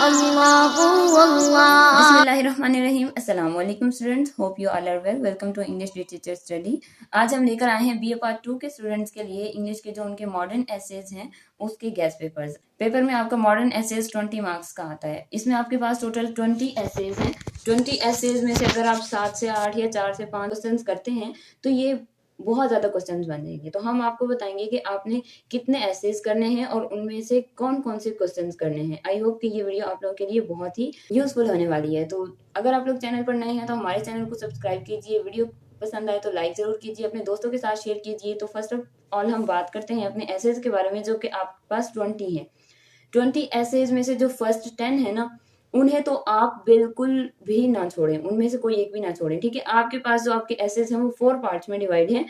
बिस्मिल्लाहिर्रहमानिर्रहीम। अस्सलाम वालेकुम students, hope you all are well. Welcome to English literature study. आज हम लेकर आए हैं बीए पार्ट 2 के स्टूडेंट्स के लिए इंग्लिश के जो उनके मॉडर्न एसेज हैं उसके गैस पेपर्स। पेपर में आपका मॉडर्न एसेज 20 मार्क्स का आता है। इसमें आपके पास टोटल 20 एसेज हैं। 20 एसेज में से अगर आप 7 से 8 या 4 से 5 क्वेश्चंस करते हैं तो ये बहुत ज़्यादा क्वेश्चंस बन जाएंगे। तो हम आपको बताएंगे कि आपने कितने एसेज करने हैं और उनमें से कौन कौन से क्वेश्चंस करने हैं। आई होप कि ये वीडियो आप लोगों के लिए बहुत ही यूजफुल होने वाली है। तो अगर आप लोग चैनल पर नए हैं तो हमारे चैनल को सब्सक्राइब कीजिए, वीडियो पसंद आए तो लाइक जरूर कीजिए, अपने दोस्तों के साथ शेयर कीजिए। तो फर्स्ट ऑफ ऑल हम बात करते हैं अपने एसेज के बारे में, जो कि आपके पास 20 है। 20 एसेज में से जो फर्स्ट 10 है ना, उन्हें तो आप बिल्कुल भी ना छोड़ें, उनमें से कोई एक भी ना छोड़ें। ठीक है, आपके पास जो आपके एसेज हैं वो 4 पार्ट्स में डिवाइड है।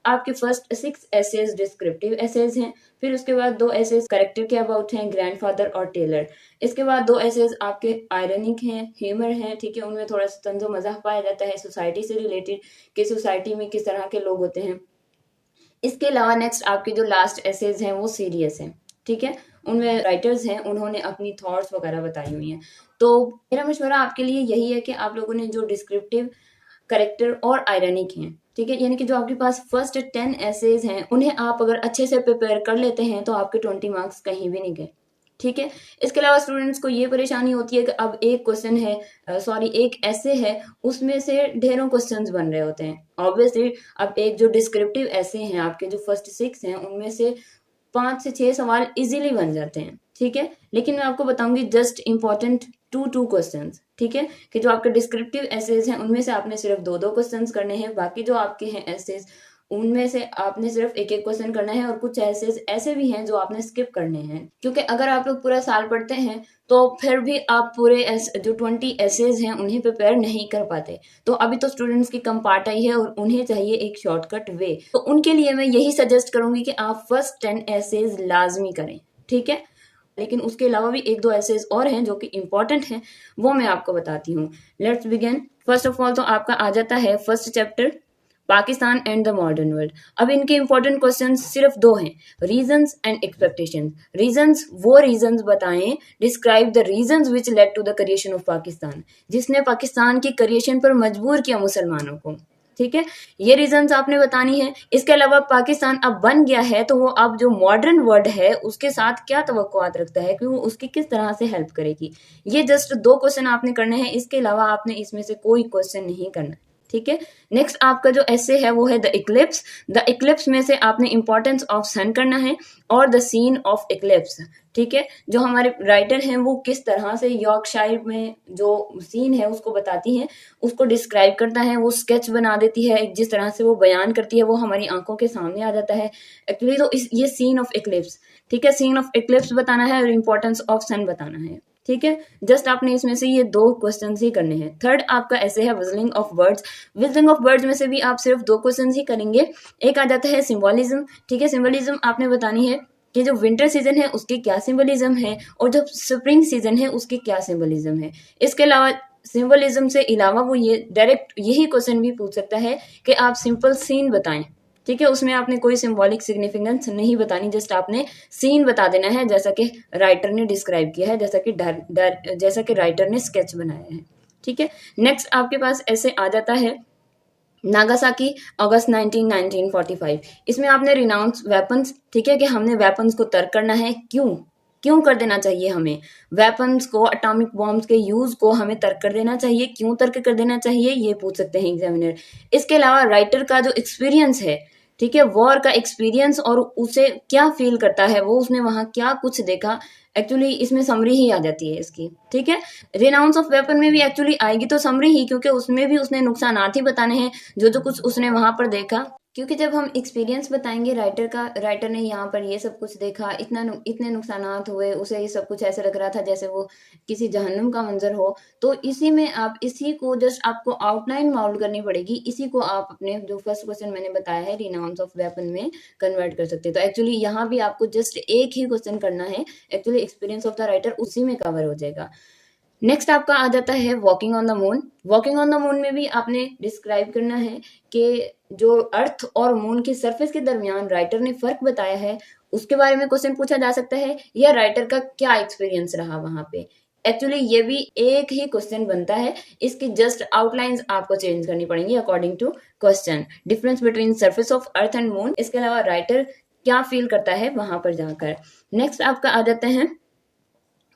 आपके फर्स्ट 6 एसेज डिस्क्रिप्टिव एसेज हैं, फिर उसके बाद 2 एसेज कैरेक्टर के अबाउट हैं, ग्रैंडफादर और टेलर। इसके बाद 2 एसेज आपके आयरनिक हैं, ह्यूमर हैं। ठीक है, उनमें थोड़ा सा तंजो मजाक पाया जाता है, सोसाइटी से रिलेटेड कि सोसाइटी में किस तरह के लोग होते हैं। इसके अलावा नेक्स्ट आपके जो लास्ट एसेज हैं वो सीरियस हैं। ठीक है, उनमें राइटर्स हैं, उन्होंने अपनी थॉट्स वगैरह बताई हुई हैं। तो मेरा मशवरा आपके लिए यही है कि आप लोगों ने जो डिस्क्रिप्टिव, करेक्टर और आयरनिक हैं, ठीक है, यानी कि जो आपके पास फर्स्ट 10 एसेज हैं उन्हें आप अगर अच्छे से प्रिपेयर कर लेते हैं तो आपके 20 मार्क्स कहीं भी नहीं गए। ठीक है, इसके अलावा स्टूडेंट्स को ये परेशानी होती है कि अब एक क्वेश्चन है, एक ऐसे है, उसमें से ढेरों क्वेश्चंस बन रहे होते हैं। ऑब्वियसली अब एक जो डिस्क्रिप्टिव ऐसे हैं आपके जो फर्स्ट 6 हैं उनमें से 5 से 6 सवाल इजीली बन जाते हैं। ठीक है, लेकिन मैं आपको बताऊंगी जस्ट इंपॉर्टेंट 2 क्वेश्चंस। ठीक है, कि जो आपके डिस्क्रिप्टिव एसेज हैं उनमें से आपने सिर्फ 2 क्वेश्चंस करने हैं, बाकी जो आपके हैं एसेज उनमें से आपने सिर्फ एक क्वेश्चन करना है। और कुछ एसेज ऐसे भी हैं जो आपने स्किप करने हैं, क्योंकि अगर आप लोग पूरा साल पढ़ते हैं तो फिर भी आप पूरे जो 20 एसेज हैं उन्हें प्रिपेयर नहीं कर पाते। तो अभी तो स्टूडेंट्स की कम पार्ट आई है और उन्हें चाहिए एक शॉर्टकट वे। तो उनके लिए मैं यही सजेस्ट करूंगी कि आप फर्स्ट 10 एसेज लाजमी करें। ठीक है, लेकिन उसके अलावा भी 1-2 एसेज और हैं जो कि इंपॉर्टेंट हैं, वो मैं आपको बताती हूँ। Let's begin. First of all तो आपका आ जाता है first chapter, Pakistan and the modern world. अब इनके इंपॉर्टेंट क्वेश्चन सिर्फ 2 हैं, रीजंस एंड एक्सपेक्टेशंस। रीजंस, वो रीजंस बताएं, describe the reasons which led to the creation of Pakistan, जिसने पाकिस्तान की क्रिएशन पर मजबूर किया मुसलमानों को। ठीक है, ये रीजंस आपने बतानी है। इसके अलावा पाकिस्तान अब बन गया है तो वो अब जो मॉडर्न वर्ल्ड है उसके साथ क्या तवक्कुआत रखता है कि वो उसकी किस तरह से हेल्प करेगी। ये जस्ट 2 क्वेश्चन आपने करने हैं, इसके अलावा आपने इसमें से कोई क्वेश्चन नहीं करना। ठीक है, नेक्स्ट आपका जो ऐसे है वो है द इक्लिप्स। द इक्लिप्स में से आपने इंपॉर्टेंस ऑफ सन करना है और द सीन ऑफ इक्लिप्स। ठीक है, जो हमारे राइटर हैं वो किस तरह से यॉर्कशायर में जो सीन है उसको बताती हैं, उसको डिस्क्राइब करता है, वो स्केच बना देती है, जिस तरह से वो बयान करती है वो हमारी आंखों के सामने आ जाता है एक्चुअली। तो ये सीन ऑफ इक्लिप्स। ठीक है, सीन ऑफ इक्लिप्स बताना है और इंपॉर्टेंस ऑफ सन बताना है। ठीक है, जस्ट आपने इसमें से ये 2 क्वेश्चन ही करने हैं। थर्ड आपका ऐसे है विजलिंग ऑफ वर्ड्स। विजलिंग ऑफ वर्ड्स में से भी आप सिर्फ 2 क्वेश्चन ही करेंगे। एक आ जाता है सिंबोलिज्म। ठीक है, सिंबोलिज्म आपने बतानी है कि जो विंटर सीजन है उसके क्या सिंबोलिज्म है और जो स्प्रिंग सीजन है उसके क्या सिंबोलिज्म है। इसके अलावा सिंबोलिज्म से अलावा वो ये डायरेक्ट यही क्वेश्चन भी पूछ सकता है कि आप सिंपल सीन बताएं। ठीक है, उसमें आपने कोई सिंबॉलिक सिग्निफिकेंस नहीं बतानी, जस्ट आपने सीन बता देना है जैसा कि राइटर ने डिस्क्राइब किया है, जैसा कि राइटर ने स्केच बनाया है। ठीक है, नेक्स्ट आपके पास ऐसे आ जाता है नागासाकी अगस्त 1945। इसमें आपने रिनाउंस वेपन्स, ठीक है, कि हमने वेपन्स को तर्क करना है। क्यों कर देना चाहिए हमें वेपन्स को, एटॉमिक बॉम्ब्स के यूज को हमें तर्क कर देना चाहिए, क्यों तर्क कर देना चाहिए, ये पूछ सकते हैं एग्जामिनर। इसके अलावा राइटर का जो एक्सपीरियंस है, ठीक है, वॉर का एक्सपीरियंस और उसे क्या फील करता है, वो उसने वहां क्या कुछ देखा, एक्चुअली इसमें समरी ही आ जाती है इसकी। ठीक है, रिनाउंस ऑफ वेपन में भी एक्चुअली आएगी तो समरी ही, क्योंकि उसमें भी उसने नुकसानात ही बताने हैं जो कुछ उसने वहां पर देखा। क्योंकि जब हम एक्सपीरियंस बताएंगे राइटर ने यहाँ पर ये सब कुछ देखा, इतने नुकसानात हुए, उसे ये सब कुछ ऐसे लग रहा था जैसे वो किसी जहन्नुम का मंजर हो। तो इसी में आप इसी को जस्ट आपको आउटलाइन माउल्ड करनी पड़ेगी, इसी को आप अपने जो फर्स्ट क्वेश्चन मैंने बताया है रिनाउंस ऑफ वेपन में कन्वर्ट कर सकते हैं। तो एक्चुअली यहाँ भी आपको जस्ट एक ही क्वेश्चन करना है, actually experience of the writer उसी में कवर हो जाएगा। नेक्स्ट आपका आ जाता है walking on the moon. Walking on the moon में भी आपने डिस्क्राइब करना है कि जो अर्थ और मून की सरफेस के दरमियान राइटर ने फर्क बताया है उसके बारे में क्वेश्चन पूछा जा सकता है, या राइटर का क्या एक्सपीरियंस रहा वहां पे, एक्चुअली ये भी एक ही क्वेश्चन बनता है, इसकी जस्ट आउटलाइंस आपको चेंज करनी पड़ेंगी according to question. Difference between surface of earth and moon, इसके अलावा राइटर क्या फील करता है वहां पर जाकर। नेक्स्ट आपका आ जाते हैं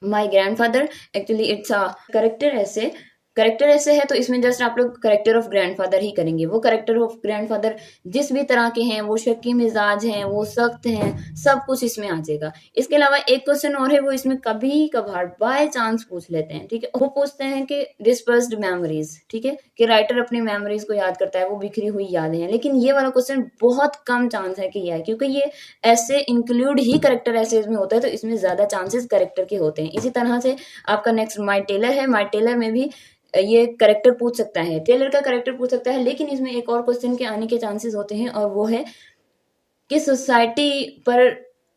माई grandfather. Actually it's a character ऐसे, करेक्टर ऐसे है तो इसमें जस्ट आप लोग करेक्टर ऑफ ग्रैंडफादर ही करेंगे। वो करेक्टर ऑफ ग्रैंडफादर जिस भी तरह के हैं, वो शक्की मिजाज हैं, वो सख्त हैं, सब कुछ इसमें आ जाएगा। इसके अलावा एक क्वेश्चन और है, वो इसमें कभी कभार बाय चांस पूछ लेते हैं, ठीक है। वो पूछते हैं कि डिस्पर्स्ड मेमोरीज, ठीक है, कि राइटर अपनी मेमोरीज को याद करता है, वो बिखरी हुई यादें हैं। लेकिन ये वाला क्वेश्चन बहुत कम चांस है कि ये है, क्योंकि ये ऐसे इंक्लूड ही करेक्टर ऐसे में होता है, तो इसमें ज्यादा चांसेस करेक्टर के होते हैं। इसी तरह से आपका नेक्स्ट माई टेलर है। माई टेलर में भी ये करेक्टर पूछ सकता है, टेलर का करेक्टर पूछ सकता है, लेकिन इसमें एक और क्वेश्चन के आने के चांसेस होते हैं, और वो है कि सोसाइटी पर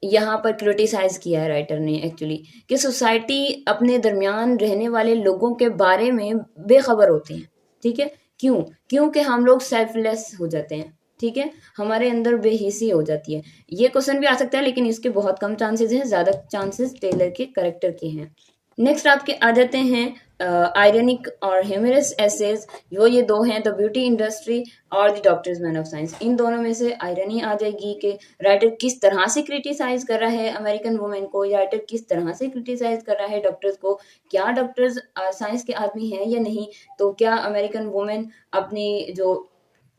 यहाँ पर क्रिटिसाइज किया है राइटर ने एक्चुअली, कि सोसाइटी अपने दरमियान रहने वाले लोगों के बारे में बेखबर होती है, ठीक है। क्यों? क्योंकि हम लोग सेल्फलेस हो जाते हैं, ठीक है, हमारे अंदर बेहिसी हो जाती है। ये क्वेश्चन भी आ सकता है, लेकिन इसके बहुत कम चांसेस हैं, ज्यादा चांसेस टेलर के करेक्टर के हैं। नेक्स्ट आपके आ जाते हैं आयरनिक और ह्यूमरस एसेज। वो ये दो हैं, द ब्यूटी इंडस्ट्री और the doctors man of science. इन दोनों में से आयरनी आ जाएगी कि राइटर किस तरह से क्रिटिसाइज कर रहा है अमेरिकन वुमेन को, या राइटर किस तरह से क्रिटिसाइज कर रहा है डॉक्टर्स को। क्या डॉक्टर्स साइंस के आदमी हैं या नहीं, तो क्या अमेरिकन वुमेन अपनी जो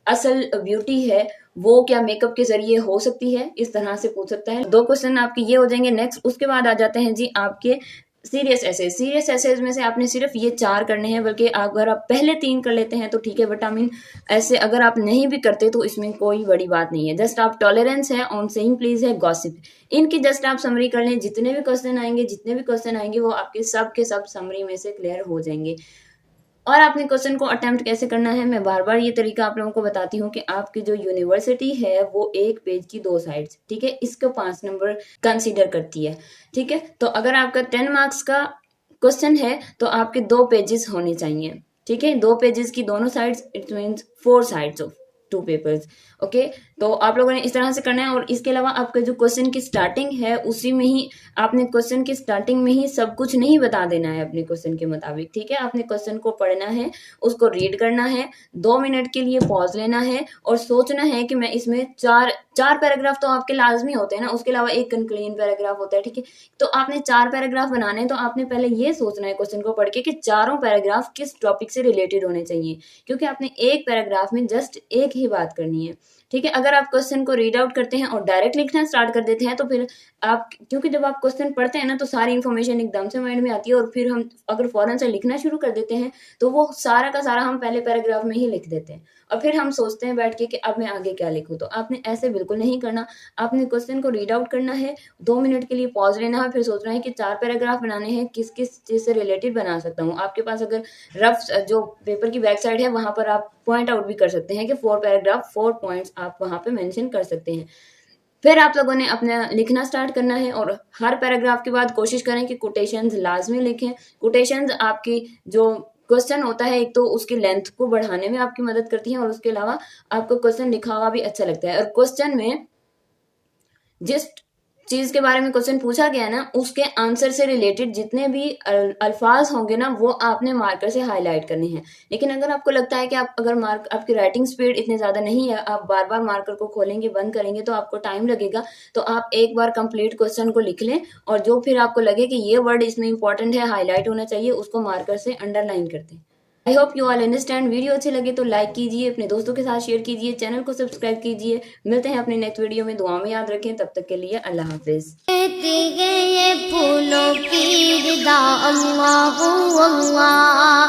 असल ब्यूटी है वो क्या मेकअप के जरिए हो सकती है, इस तरह से पूछ सकता है। दो क्वेश्चन आपके ये हो जाएंगे। नेक्स्ट उसके बाद आ जाते हैं जी आपके सीरियस एसेज। सीरियस एसेज में से आपने सिर्फ ये 4 करने हैं, बल्कि अगर आप पहले 3 कर लेते हैं तो ठीक है, विटामिन ऐसे अगर आप नहीं भी करते तो इसमें कोई बड़ी बात नहीं है। जस्ट आप टॉलरेंस है, ऑन सेइंग प्लीज है, गॉसिप, इनकी जस्ट आप समरी कर लें। जितने भी क्वेश्चन आएंगे वो आपके सब के सब समरी में से क्लियर हो जाएंगे। और आपने क्वेश्चन को अटेम्प्ट कैसे करना है, मैं बार बार ये तरीका आप लोगों को बताती हूँ कि आपकी जो यूनिवर्सिटी है वो एक पेज की 2 साइड्स, ठीक है, इसको 5 नंबर कंसीडर करती है, ठीक है। तो अगर आपका 10 मार्क्स का क्वेश्चन है तो आपके 2 पेजेस होने चाहिए, ठीक है, 2 पेजेस की दोनों sides, it means 4 sides of 2 papers. Okay, तो आप लोगों ने इस तरह से करना है। और इसके अलावा आपका जो क्वेश्चन की स्टार्टिंग है उसी में ही आपने क्वेश्चन की स्टार्टिंग में ही सब कुछ नहीं बता देना है अपने क्वेश्चन के मुताबिक, ठीक है। आपने क्वेश्चन को पढ़ना है, उसको रीड करना है, 2 मिनट के लिए पॉज लेना है और सोचना है कि मैं इसमें चार पैराग्राफ तो आपके लाजमी होते हैं ना, उसके अलावा एक कंक्लूजन पैराग्राफ होता है, ठीक है। तो आपने 4 पैराग्राफ बनाने हैं, तो आपने पहले ये सोचना है क्वेश्चन को पढ़ के कि चारों पैराग्राफ किस टॉपिक से रिलेटेड होने चाहिए, क्योंकि आपने एक पैराग्राफ में जस्ट एक ही बात करनी है, ठीक है। अगर आप क्वेश्चन को रीड आउट करते हैं और डायरेक्ट लिखना स्टार्ट कर देते हैं तो फिर आप, क्योंकि जब आप क्वेश्चन पढ़ते हैं ना तो सारी इन्फॉर्मेशन एकदम से माइंड में आती है, और फिर हम अगर फौरन से लिखना शुरू कर देते हैं तो वो सारा का सारा हम पहले पैराग्राफ में ही लिख देते हैं, और फिर हम सोचते हैं बैठ के कि अब मैं आगे क्या लिखूं। तो आपने ऐसे बिल्कुल नहीं करना। आपने क्वेश्चन को रीड आउट करना है, 2 मिनट के लिए पॉज लेना है, फिर सोचना है कि 4 पैराग्राफ बनाने हैं, किस किस चीज से रिलेटेड बना सकता हूँ। आपके पास अगर रफ जो पेपर की बैक साइड है वहां पर आप पॉइंट आउट भी कर सकते हैं कि 4 पैराग्राफ 4 पॉइंट्स आप वहां पे मेंशन कर सकते हैं। फिर आप लोगों ने अपना लिखना स्टार्ट करना है, और हर पैराग्राफ के बाद कोशिश करें कि कोटेशंस लाजमी लिखें। कोटेशंस आपकी जो क्वेश्चन होता है, एक तो उसकी लेंथ को बढ़ाने में आपकी मदद करती है, और उसके अलावा आपको क्वेश्चन लिखा हुआ भी अच्छा लगता है। और क्वेश्चन में जिस चीज के बारे में क्वेश्चन पूछा गया ना, उसके आंसर से रिलेटेड जितने भी अल्फाज होंगे ना, वो आपने मार्कर से हाईलाइट करने हैं। लेकिन अगर आपको लगता है कि आप अगर आपकी राइटिंग स्पीड इतनी ज्यादा नहीं है, आप बार बार मार्कर को खोलेंगे बंद करेंगे तो आपको टाइम लगेगा, तो आप एक बार कंप्लीट क्वेश्चन को लिख लें, और जो फिर आपको लगे कि ये वर्ड इसमें इंपॉर्टेंट है, हाईलाइट होना चाहिए, उसको मार्कर से अंडरलाइन कर दें। I hope you all understand. Video अच्छे लगे तो लाइक कीजिए, अपने दोस्तों के साथ शेयर कीजिए, चैनल को सब्सक्राइब कीजिए। मिलते हैं अपने नेक्स्ट वीडियो में, दुआ में याद रखें। तब तक के लिए अल्लाह हाफिज। ये फूलों की